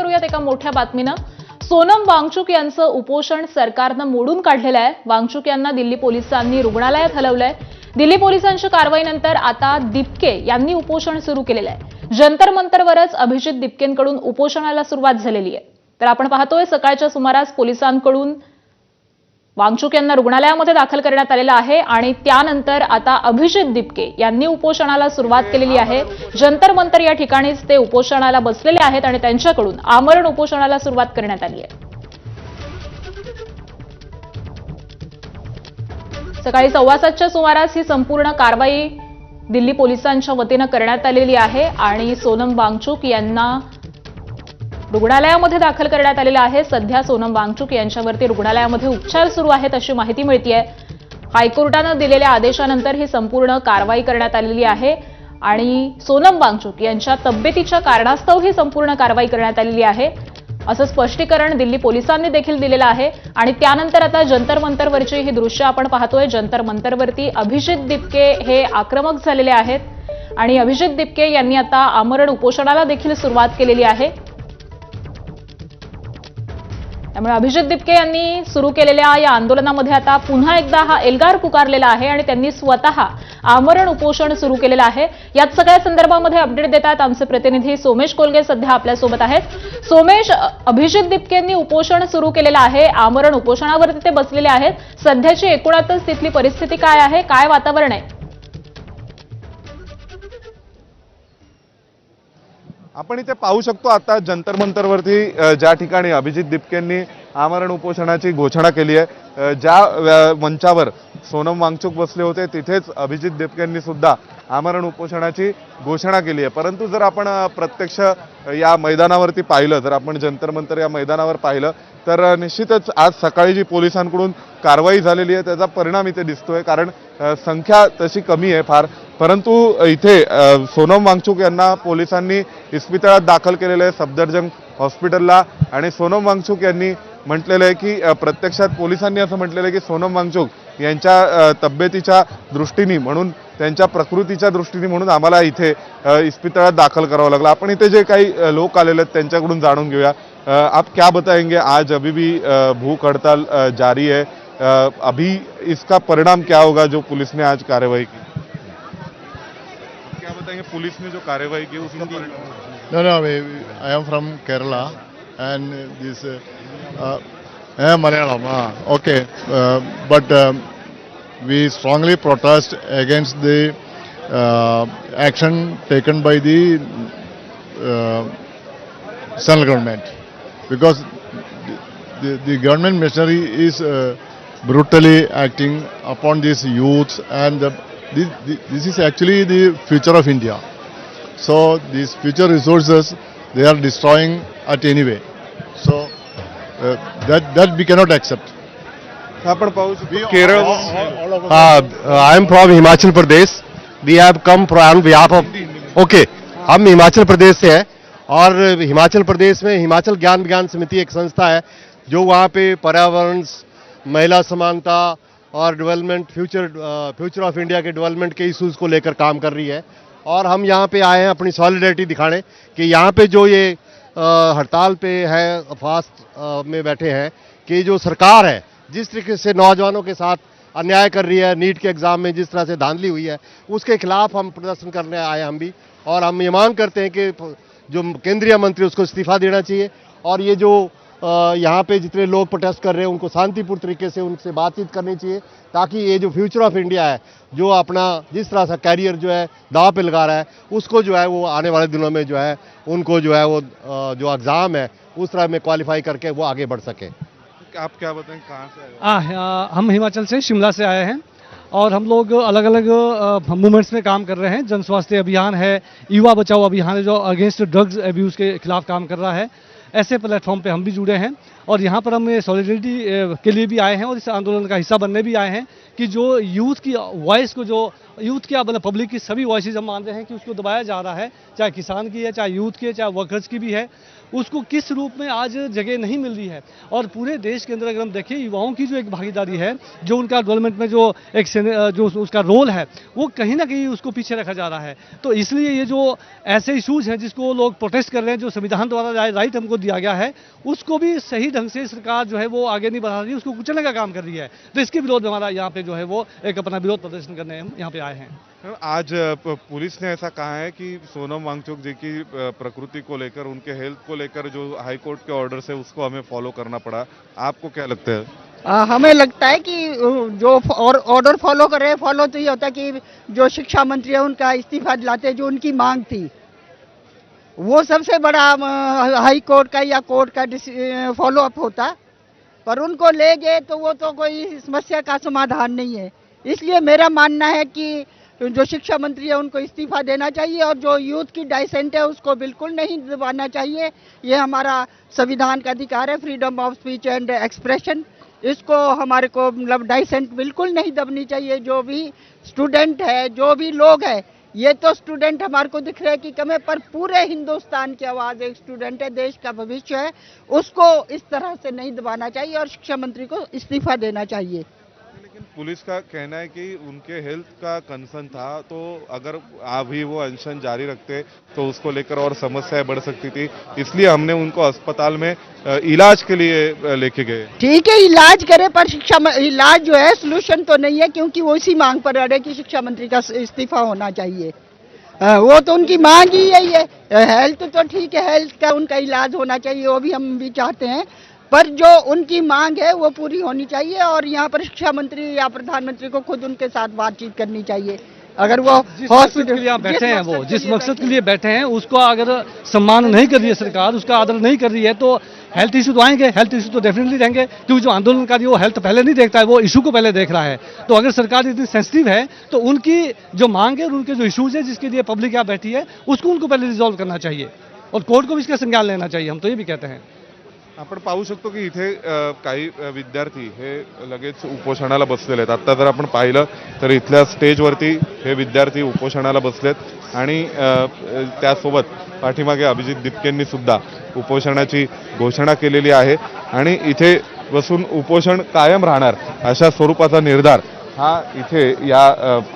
करूयात एका मोठ्या बातमीनं। सोनम वांगचुक यांचं उपोषण सरकारनं मोडून काढलेलं आहे। वांगचुक यांना दिल्ली पोलिसांनी रुग्णालयात हलवलंय। दिल्ली पोलिसांच्या कारवाईनंतर आता दिपके यांनी उपोषण सुरू केलेलं आहे। जंतर मंतरवरच अभिजित दिपकेंकडून उपोषणाला सुरुवात झालेली आहे। तर आपण पाहतोय सकाळच्या सुमारास पोलिसांकडून वांगचुक यांना रुग्णालयामध्ये दाखल करण्यात आलेलं आहे आणि त्यानंतर आता अभिजित दिपके यांनी उपोषणाला सुरुवात केलेली आहे। जंतर मंतर या ठिकाणीच ते उपोषणाला बसलेले आहेत आणि त्यांच्याकडून आमरण उपोषणाला सुरुवात करण्यात आली आहे। सकाळी 7:15च्या सुमारास ही संपूर्ण कारवाई दिल्ली पोलिसांच्या वतीनं करण्यात आलेली आहे आणि सोनम वांगचुक यांना रुग्णालयामध्ये दाखल करण्यात आलेलं आहे। सध्या सोनम वांगचुक यांच्यावरती रुग्णालयामध्ये उपचार सुरू आहेत अशी माहिती मिळतेय। हायकोर्टानं दिलेल्या आदेशानंतर ही संपूर्ण कारवाई करण्यात आलेली आहे आणि सोनम वांगचुक यांच्या तब्येतीच्या कारणास्तव ही संपूर्ण कारवाई करण्यात आलेली आहे असं स्पष्टीकरण दिल्ली पोलिसांनी देखील दिलेलं आहे। आणि त्यानंतर आता जंतर मंतरवरची ही दृश्य आपण पाहतोय। जंतर मंतरवरती अभिजित दिपके हे आक्रमक झालेले आहेत आणि अभिजित दिपके यांनी आता आमरण उपोषणाला देखील सुरुवात केलेली आहे। त्यामुळे अभिजित दिपके यांनी सुरू केलेल्या या आंदोलनामध्ये आता पुन्हा एकदा हा एल्गार पुकारलेला आहे आणि त्यांनी स्वतः आमरण उपोषण सुरू केलेलं आहे। यात सगळ्या संदर्भामध्ये अपडेट देतात आमचे प्रतिनिधी सोमेश कोलगे सध्या आपल्यासोबत आहेत। सोमेश, अभिजित दिपकेंनी उपोषण सुरू केलेलं आहे, आमरण उपोषणावरती ते बसलेले आहेत। सध्याची एकूणातच तिथली परिस्थिती काय आहे, काय वातावरण आहे? आपण इथे पाहू शकतो आता जंतर मंतरवरती ज्या ठिकाणी अभिजित दिपकेंनी आमरण उपोषणाची घोषणा केली आहे, ज्या मंचावर सोनम वांगचुक बसले होते तिथेच अभिजित दिपकेंनी सुद्धा आमरण उपोषणाची घोषणा केली आहे। परंतु जर आपण प्रत्यक्ष या मैदानावरती पाहिलं, जर आपण जंतर मंतर या मैदानावर पाहिलं तर निश्चितच आज सकाळी जी पोलिसांकडून कारवाई झालेली आहे त्याचा परिणाम इथे दिसतोय। कारण संख्या तशी कमी आहे फार, परंतु इथे सोनम वांगचुक यांना पोलिसांनी इस्पितळात दाखल केलेलं आहे, सफदरजंग हॉस्पिटलला। आणि सोनम वांगचुक यांनी म्हटलेलं आहे की प्रत्यक्षात पोलिसांनी असं म्हटलेलं आहे की सोनम वांगचुक यांच्या तब्येतीच्या दृष्टीने म्हणून, त्यांच्या प्रकृतीच्या दृष्टीने म्हणून आम्हाला इथे इस्पितळात दाखल करावं लागलं। आपण इथे जे काही लोक आलेले आहेत त्यांच्याकडून जाणून घेऊया। आप क्या बताएंगे, आज अभी भी भूख हड़ताल जारी है, अभी इसका परिणाम क्या होगा जो पुलिस ने आज कार्रवाई की? क्या बताएंगे, पुलिस ने जो कार्रवाई की उसका परिणाम? No, I am from Kerala and this Malayalam. Okay, but we strongly protest against the action taken by the central government, because the government machinery is brutally acting upon these youths, and this is actually the future of India. So these future resources they are destroying at any way. So that we cannot accept. आपण पाहू शकतो Kerala. I am from Himachal Pradesh. We have come from behalf of okay. हम हिमाचल प्रदेश से हैं और हिमाचल प्रदेश में हिमाचल ज्ञान विज्ञान समिति एक संस्था है जो वहाँ पे पर्यावरण, महिला समानता और डेवलपमेंट, फ्यूचर ऑफ इंडिया के डेवलपमेंट के इश्यूज को लेकर काम कर रही है। और हम यहाँ पे आए हैं अपनी सॉलिडरिटी दिखाने कि यहाँ पे जो ये हड़ताल पे है, फास्ट में बैठे हैं, कि जो सरकार है जिस तरीके से नौजवानों के साथ अन्याय कर रही है, नीट के एग्ज़ाम में जिस तरह से धांधली हुई है उसके खिलाफ हम प्रदर्शन करने आए हम भी। और हम ये मांग करते हैं कि जो केंद्रीय मंत्री उसको इस्तीफा देना चाहिए और ये जो यहाँ पे जितने लोग प्रोटेस्ट कर रहे हैं उनको शांतिपूर्ण तरीके से उनसे बातचीत करनी चाहिए, ताकि ये जो फ्यूचर ऑफ इंडिया है, जो अपना जिस तरह से कैरियर जो है दांव पे लगा रहा है, उसको जो है वो आने वाले दिनों में जो है उनको जो है वो जो एग्ज़ाम है उस तरह में क्वालिफाई करके वो आगे बढ़ सके। आप क्या बताएं, कहाँ से आए? हम हिमाचल से, शिमला से आए हैं और हम लोग अलग अलग मूवमेंट्स में काम कर रहे हैं। जन स्वास्थ्य अभियान है, युवा बचाओ अभियान है जो अगेंस्ट ड्रग्स एब्यूज़ के खिलाफ काम कर रहा है। ऐसे प्लेटफॉर्म पे हम भी जुड़े हैं और यहाँ पर हम सॉलिडरिटी के लिए भी आए हैं और इस आंदोलन का हिस्सा बनने भी आए हैं कि जो यूथ की वॉइस को, जो यूथ की मतलब पब्लिक की सभी वॉइसेस हम मान रहे हैं कि उसको दबाया जा रहा है, चाहे किसान की है, चाहे यूथ की है, चाहे वर्कर्स की भी है। उसको किस रूप में आज जगह नहीं मिल रही है। और पूरे देश के अंदर अगर हम देखें, युवाओं की जो एक भागीदारी है, जो उनका डेवलपमेंट में जो एक जो उसका रोल है, वो कहीं ना कहीं उसको पीछे रखा जा रहा है। तो इसलिए ये जो ऐसे इशूज़ हैं जिसको लोग प्रोटेस्ट कर रहे हैं, जो संविधान द्वारा राइट हमको दिया गया है, उसको भी सही ढंग से सरकार जो है वो आगे नहीं बढ़ा रही है, उसको कुचलने का काम कर रही है। तो इसके विरोध में हमारा यहाँ पे जो है वो एक अपना विरोध प्रदर्शन करने हम यहाँ पे आए हैं। आज पुलिस ने ऐसा कहा है कि सोनम वांगचुक जी की प्रकृति को लेकर, उनके हेल्थ को लेकर जो हाई कोर्ट के ऑर्डर है उसको हमें फॉलो करना पड़ा। आपको क्या लगता है? हमें लगता है कि जो ऑर्डर फॉलो कर रहे हैं, फॉलो तो ये होता है कि जो शिक्षा मंत्री है उनका इस्तीफा दिलाते, जो उनकी मांग थी वो सबसे बड़ा हाई कोर्ट का या कोर्ट का फॉलो अप होता, पर उनको ले गए तो वो तो कोई समस्या का समाधान नहीं है। इसलिए मेरा मानना है कि जो शिक्षा मंत्री है उनको इस्तीफा देना चाहिए, और जो यूथ की डाइसेंट है उसको बिल्कुल नहीं दबाना चाहिए। ये हमारा संविधान का अधिकार है, freedom of speech and expression. इसको हमारे को मतलब डाइसेंट बिल्कुल नहीं दबनी चाहिए। जो भी स्टूडेंट है, जो भी लोग हैं, ये तो स्टूडेंट हमारे को दिख रहे हैं कि कम है, पर पूरे हिंदुस्तान की आवाज़ एक स्टूडेंट है, देश का भविष्य है, उसको इस तरह से नहीं दबाना चाहिए और शिक्षा मंत्री को इस्तीफा देना चाहिए। लेकिन पुलिस का कहना है कि उनके हेल्थ का कंसर्न था, तो अगर अभी वो अनशन जारी रखते तो उसको लेकर और समस्याएं बढ़ सकती थी, इसलिए हमने उनको अस्पताल में इलाज के लिए लेके गए। ठीक है, इलाज करे, पर इलाज जो है सोल्यूशन तो नहीं है, क्योंकि वो इसी मांग पर अड़े कि शिक्षा मंत्री का इस्तीफा होना चाहिए। वो तो उनकी मांग ही यही है। हेल्थ तो ठीक है, हेल्थ का उनका इलाज होना चाहिए, वो भी हम भी चाहते हैं, पर जो उनकी मांग है वो पूरी होनी चाहिए। और यहाँ पर शिक्षा मंत्री या प्रधानमंत्री को खुद उनके साथ बातचीत करनी चाहिए। अगर वो हॉस्पिटल के लिए आप बैठे हैं, वो जिस मकसद के लिए बैठे हैं उसको अगर सम्मान नहीं कर रही है सरकार, उसका आदर नहीं कर रही है, तो हेल्थ इशू तो आएंगे, हेल्थ इशू तो डेफिनेटली रहेंगे, क्योंकि जो आंदोलनकारी वो हेल्थ पहले नहीं देखता है, वो इशू को पहले देख रहा है। तो अगर सरकार इतनी सेंसिटिव है तो उनकी जो मांग है और उनके जो इशूज है जिसके लिए पब्लिक यहाँ बैठी है, उसको उनको पहले रिजॉल्व करना चाहिए और कोर्ट को भी इसका संज्ञान लेना चाहिए। हम तो ये भी कहते हैं। आपण पाहू शकतो की इथे काही विद्यार्थी हे लगेच उपोषणाला बसलेले आहेत। आता जर आपण पाहिलं तर इथल्या स्टेजवरती हे विद्यार्थी उपोषणाला बसलेत आणि त्यासोबत पाठीमागे अभिजित दिपकेंनी सुद्धा उपोषणाची घोषणा केलेली आहे आणि इथे बसून उपोषण कायम राहणार अशा स्वरूपाचा निर्धार हा इथे या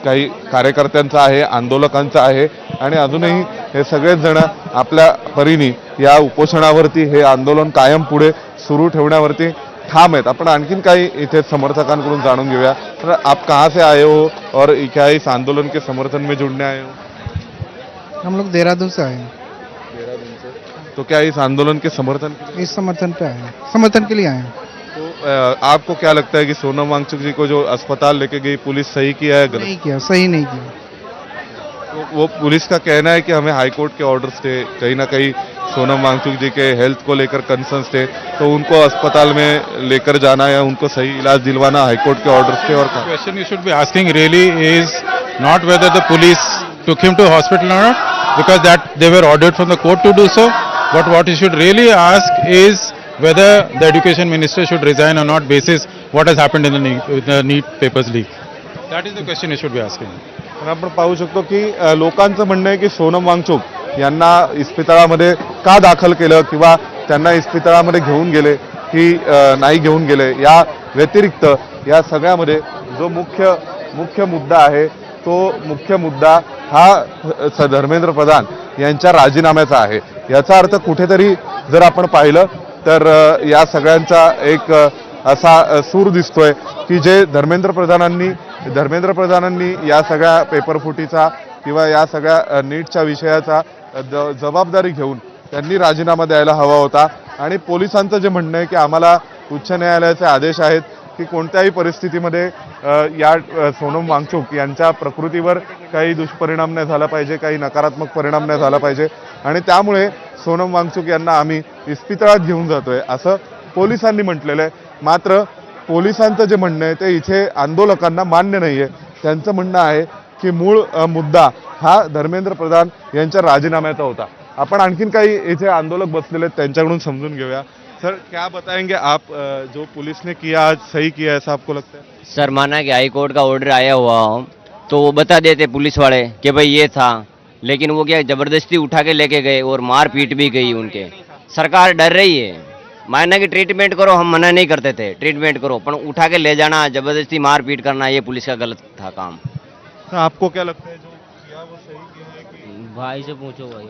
काही कार्यकर्त्यांचा आहे, आंदोलकांचा आहे आणि अजूनही हे सगळेच जण आपल्या परीने या उपोषणावरती हे आंदोलन कायम पुढे सुरू ठेवण्यावरती ठाम आहेत। आपण आणखीन काही इथे समर्थकांकडून जाणून घेऊया। तर आप कहाँ से आए हो और क्या इस आंदोलन के समर्थन में जुड़ने आए हो? हम लोग देहरादून से आए हैं। देहरादून से। तो क्या इस आंदोलन के समर्थन के लिए? इस समर्थन पे आए हैं, समर्थन के लिए आए हैं। तो आपको क्या लगता है कि सोनम वांगचुक जी को जो अस्पताल लेके गई पुलिस सही किया है, गलत? नहीं किया, सही नहीं किया। तो वो पुलिस का कहना है कि हमें हाई कोर्ट के ऑर्डर्स थे, कहीं ना कहीं सोनम वांगचुक जी के हेल्थ को लेकर कंसर्न्स थे, तो उनको अस्पताल में लेकर जाना या उनको सही इलाज दिलवाना हाई कोर्ट के ऑर्डर्स थे। और question you should be asking really is not whether the police took him to hospital or not, because that they were ordered from the court to do so, but what you should really ask is whether the education minister should resign or not basis what has happened in the NEET papers leak. That is the question you should be asking. तर आपण पाहू शकतो की लोकांचं म्हणणं आहे की सोनम वांगचुक यांना इस्पितळामध्ये का दाखल केलं किंवा त्यांना इस्पितळामध्ये घेऊन गेले की नाही घेऊन गेले, या व्यतिरिक्त या सगळ्यामध्ये जो मुख्य मुद्दा आहे तो मुख्य मुद्दा हा धर्मेंद्र प्रधान यांच्या राजीनाम्याचा आहे। याचा अर्थ कुठेतरी जर आपण पाहिलं तर या सगळ्यांचा एक असा सूर दिसतोय की जे धर्मेंद्र प्रधानांनी या सगळ्या पेपरफुटीचा किंवा या सगळ्या नीटच्या विषयाचा जबाबदारी घेऊन त्यांनी राजीनामा द्यायला हवा होता। आणि पोलिसांचं जे म्हणणं आहे की आम्हाला उच्च न्यायालयाचे आदेश आहेत की कोणत्याही परिस्थितीमध्ये या सोनम वांगचुक यांच्या प्रकृतीवर काही दुष्परिणाम नाही झाला पाहिजे, काही नकारात्मक परिणाम नाही झाला पाहिजे आणि त्यामुळे सोनम वांगचुक यांना आम्ही इस्पितळात घेऊन जातोय असं पोलिसांनी म्हटलेलं आहे। मात्र पोलिसांचं जे म्हणणं आहे ते इथे आंदोलकांना मान्य नाहीये। त्यांचं म्हणणं आहे की मूळ मुद्दा हा धर्मेंद्र प्रधान यांच्या राजीनाम्याचा होता। आपण आणखीन काही इथे आंदोलक बसलेले आहेत त्यांच्याकडून समजून घेऊया। सर, क्या बताएंगे आप, जो पुलिस ने किया आज सही किया ऐसा आपको लगता है? सर, माना कि हाई कोर्ट का ऑर्डर आया हुआ हो तो वो बता देते पुलिस वाले कि भाई ये था, लेकिन वो क्या जबरदस्ती उठा के लेके गए और मार पीट भी गई उनके। सरकार डर रही है। मायना कि ट्रीटमेंट करो, हम मना नहीं करते थे, ट्रीटमेंट करो, पर उठा के ले जाना, जबरदस्ती मारपीट करना, ये पुलिस का गलत था काम। तो आपको क्या लगता है जो किया वो सही किया है कि? भाई से पूछो भाई।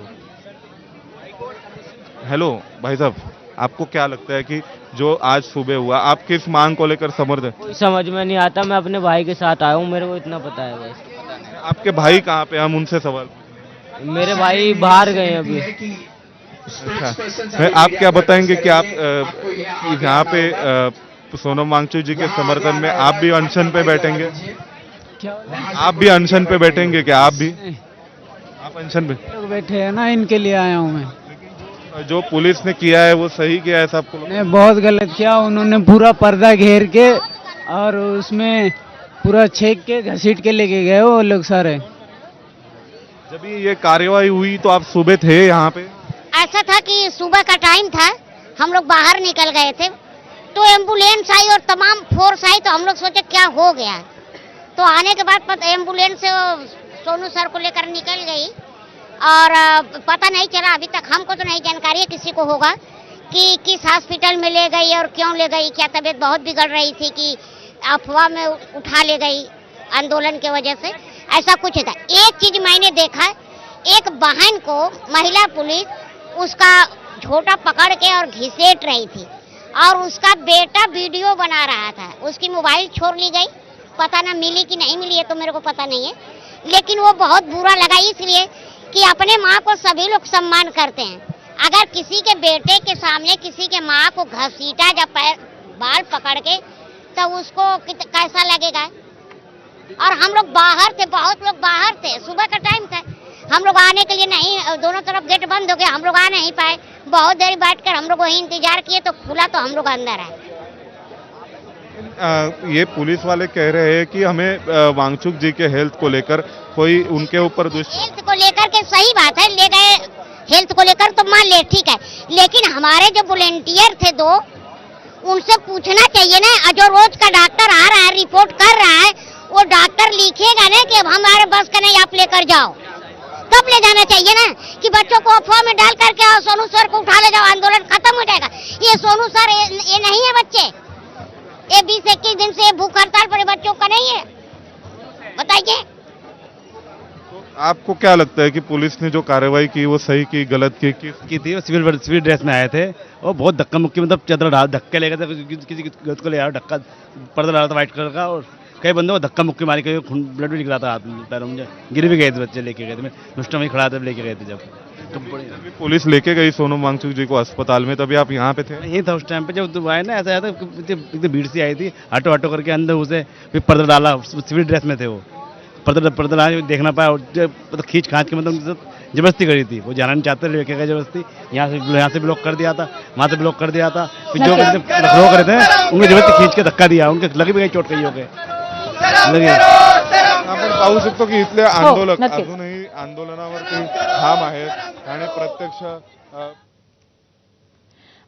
हेलो भाई साहब, आपको क्या लगता है कि जो आज सुबह हुआ, आप किस मांग को लेकर समर्थन? कोई समझ में नहीं आता, मैं अपने भाई के साथ आया हूँ, मेरे को इतना पता है बस। आपके भाई कहाँ पे, हम उनसे सवाल। मेरे भाई बाहर गए अभी। अच्छा, आप क्या बताएंगे कि आप यहाँ पे सोनम वांगचुक जी के समर्थन में आप भी अनशन पे बैठेंगे? आप भी अनशन पे बैठेंगे क्या? आप भी आप अनशन पे लोग बैठे हैं ना, इनके लिए आया हूँ मैं। जो पुलिस ने किया है वो सही किया है सबको? ने बहुत गलत किया, उन्होंने पूरा पर्दा घेर के और उसमें पूरा छेक के घसीट के लेके गए वो लोग सारे। जब ये कार्यवाही हुई तो आप सुबह थे यहाँ पे? ऐसा था कि सुबह का टाइम था, हम लोग बाहर निकल गए थे, तो एम्बुलेंस आई और तमाम फोर्स आई, तो हम लोग सोचे क्या हो गया। तो आने के बाद एम्बुलेंस से वो सोनू सर को लेकर निकल गई और पता नहीं चला, अभी तक हमको तो नहीं जानकारी है, किसी को होगा कि किस हॉस्पिटल में ले गई और क्यों ले गई, क्या तबीयत बहुत बिगड़ रही थी कि अफवाह में उठा ले गई आंदोलन की वजह से, ऐसा कुछ था। एक चीज मैंने देखा, एक बहन को महिला पुलिस उसका झोटा पकड़ के और घिसेट रही थी और उसका बेटा वीडियो बना रहा था, उसकी मोबाइल छोड़ ली गई, पता ना मिली कि नहीं मिली है तो मेरे को पता नहीं है, लेकिन वो बहुत बुरा लगा इसलिए कि अपने माँ को सभी लोग सम्मान करते हैं, अगर किसी के बेटे के सामने किसी के माँ को घसीटा या बाल पकड़ के तो उसको कैसा लगेगा। और हम लोग बाहर थे, बहुत लोग बाहर थे, सुबह का टाइम था, हम लोग आने के लिए नहीं, दोनों तरफ गेट बंद हो गया, हम लोग आ नहीं पाए, बहुत देर बैठकर हम लोग वही इंतजार किए तो खुला तो हम लोग अंदर आए। ये पुलिस वाले कह रहे हैं कि हमें वांगचुक जी के हेल्थ को लेकर कोई उनके ऊपर हेल्थ को लेकर के सही बात है, ले गए हेल्थ को लेकर तो मान ले ठीक है, लेकिन हमारे जो वॉलंटियर थे दो, उनसे पूछना चाहिए ना, जो रोज का डॉक्टर आ रहा है रिपोर्ट कर रहा है, वो डॉक्टर लिखेगा ना कि अब हमारे बस का नहीं, आप लेकर जाओ, तब ले जाना चाहिए ना कि बच्चों को अफवाह में डाल करके और सोनू सर को उठा ले जाओ, आंदोलन खत्म हो जाएगा। ये सोनू सर ये नहीं है बच्चे, ये 20-21 दिन से भूख हड़ताल पर बच्चों का नहीं है, बताइए। तो आपको क्या लगता है कि पुलिस ने जो कार्रवाई की वो सही की, गलत की थी? वो सिविल ड्रेस में आए थे, वो बहुत धक्का मुक्की, मतलब चादर डाल धक्के ले गए थे, किसी को ले आया, धक्का पर्दा डाला था व्हाइट कलर का, और कई बंदों को धक्का मुक्की मारी के ब्लड भी निकला था हाथ में, पैरों में, गिर भी गए थे बच्चे, लेके गए थे, मैं उस टाइम खड़ा था, लेके गए थे जब तो पुलिस लेके गई सोनम वांगचुक जी को अस्पताल में, तभी आप यहाँ पे थे? यही था उस टाइम पे जब आए ना, ऐसा आया था, भीड़ सी आई थी, ऑटो ऑटो करके अंदर उसे फिर पर्दा डाला, सिविल ड्रेस में थे वो, पर्दा डाला, देखना पाया, मतलब खींच खाँच के मतलब जबरदस्ती करी थी, वो जाना नहीं चाहते, लेके गए जबरदस्ती, यहाँ से ब्लॉक कर दिया था, वहाँ से ब्लॉक कर दिया था, फिर जो ब्लॉक करे थे उनको जबरदस्ती खींच के धक्का दिया, उनके लगी भी गई चोट कहीं हो गए लगे। आपण पाहू शकतो की इथले आंदोलक अजूनही आंदोलनावरती ठाम आहेत आणि प्रत्यक्ष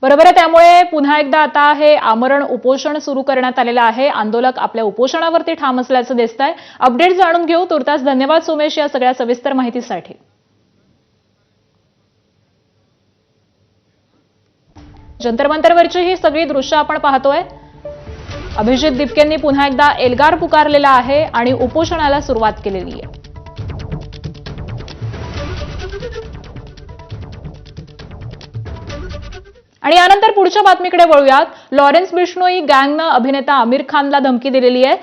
बरोबर आहे, त्यामुळे पुन्हा एकदा आता हे आमरण उपोषण सुरू करण्यात आलेलं आहे, आंदोलक आपल्या उपोषणावरती ठाम असल्याचं दिसतंय। अपडेट जाणून घेऊ, तुर्तास धन्यवाद सोमेश या सगळ्या सविस्तर माहितीसाठी। जंतर मंतरवरची ही सगळी दृश्य आपण पाहतोय। अभिजित दिपकेंनी पुन्हा एकदा एल्गार पुकारलेला आहे आणि उपोषणाला सुरुवात केलेली आहे। आणि यानंतर पुढच्या बातमीकडे वळूयात। लॉरेन्स बिश्नोई गँगनं अभिनेता आमिर खानला धमकी दिलेली आहे।